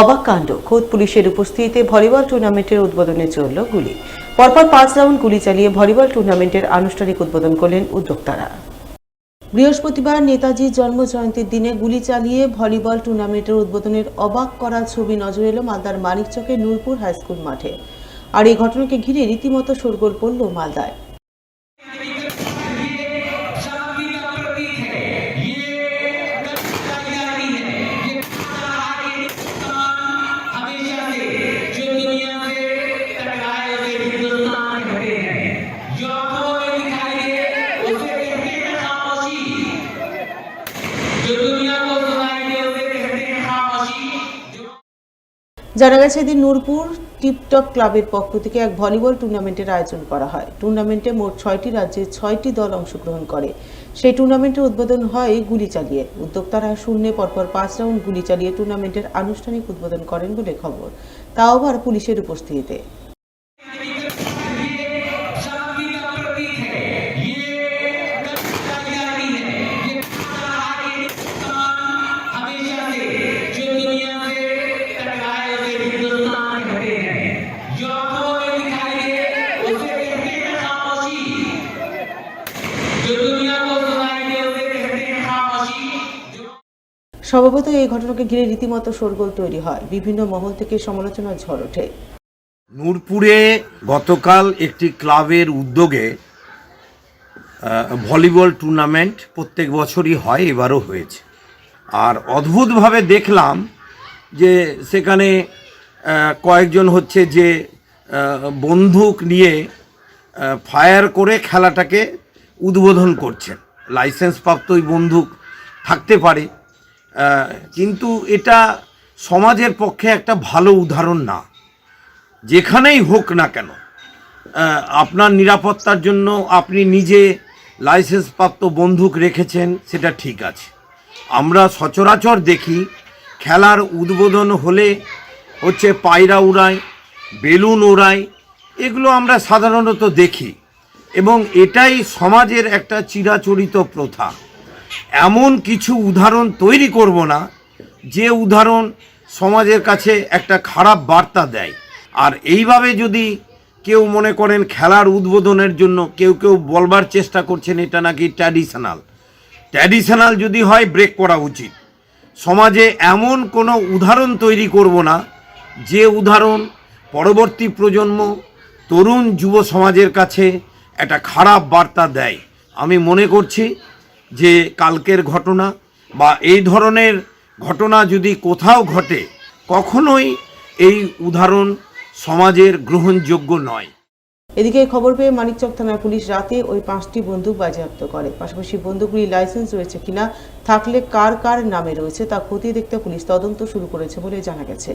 অবাক কাণ্ড, খোদ পুলিশের উপস্থিতিতে ভলিবল টুর্নামেন্টের উদ্বোধনে চলল গুলি। পরপর 5 রাউন্ড গুলি চালিয়ে ভলিবল টুর্নামেন্টের আনুষ্ঠানিক উদ্বোধন করলেন উদ্যোক্তারা। বৃহস্পতিবার নেতাজির জন্মজয়ন্তীর দিনে গুলি চালিয়ে ভলিবল টুর্নামেন্টের উদ্বোধনের অবাক করা ছবি নজর এলো মালদার মানিকচকের নূরপুর হাইস্কুল মাঠে। আর এই ঘটনাকে ঘিরে রীতিমতো শোরগোল পড়ল মালদায়। জানা গেছে, এদিন নূরপুর টিপটপ ক্লাবের পক্ষ থেকে এক ভলিবল টুর্নামেন্টের আয়োজন করা হয়। টুর্নামেন্টে মোট 6টি রাজ্যের 6টি দল অংশগ্রহণ করে। সেই টুর্নামেন্টের উদ্বোধন হয় গুলি চালিয়ে। উদ্যোক্তারা শূন্যে পরপর 5 রাউন্ড গুলি চালিয়ে টুর্নামেন্টের আনুষ্ঠানিক উদ্বোধন করেন বলে খবর, তাও আবার পুলিশের উপস্থিতিতে। স্বভাবত এই ঘটনাকে ঘিরে রীতিমতো শোরগোল তৈরি হয়, বিভিন্ন মহল থেকে সমালোচনার ঝড় ওঠে। নূরপুরে গতকাল একটি ক্লাবের উদ্যোগে ভলিবল টুর্নামেন্ট প্রত্যেক বছরই হয়, এবারও হয়েছে। আর অদ্ভুতভাবে দেখলাম যে সেখানে কয়েকজন হচ্ছে যে বন্দুক নিয়ে ফায়ার করে খেলাটাকে উদ্বোধন করছেন। লাইসেন্সপ্রাপ্ত ওই বন্দুক থাকতে পারে, কিন্তু এটা সমাজের পক্ষে একটা ভালো উদাহরণ না। যেখানেই হোক না কেন, আপনার নিরাপত্তার জন্য আপনি নিজে লাইসেন্সপ্রাপ্ত বন্দুক রেখেছেন, সেটা ঠিক আছে। আমরা সচরাচর দেখি খেলার উদ্বোধন হলে হচ্ছে পায়রা উড়ায়, বেলুন ওড়ায়, এগুলো আমরা সাধারণত দেখি, এবং এটাই সমাজের একটা চিরাচরিত প্রথা। এমন কিছু উদাহরণ তৈরি করব না যে উদাহরণ সমাজের কাছে একটা খারাপ বার্তা দেয়। আর এইভাবে যদি কেউ মনে করেন খেলার উদ্বোধনের জন্য কেউ বলবার চেষ্টা করছেন এটা নাকি ট্র্যাডিশনাল যদি হয় ব্রেক করা উচিত। সমাজে এমন কোনো উদাহরণ তৈরি করব না যে উদাহরণ পরবর্তী প্রজন্ম, তরুণ যুব সমাজের কাছে একটা খারাপ বার্তা দেয়। আমি মনে করছি যে কালকের ঘটনা বা এই ধরনের ঘটনা যদি কোথাও ঘটে, কখনোই এই উদাহরণ সমাজের গ্রহণযোগ্য নয়। এদিকে খবর পেয়ে মানিকচক থানার পুলিশ রাতে ওই 5টি বন্দুক বাজেয়াপ্ত করে। পাশাপাশি বন্দুকগুলি লাইসেন্স রয়েছে কিনা, থাকলে কার কার নামে রয়েছে তা খতিয়ে দেখতে পুলিশ তদন্ত শুরু করেছে বলে জানা গেছে।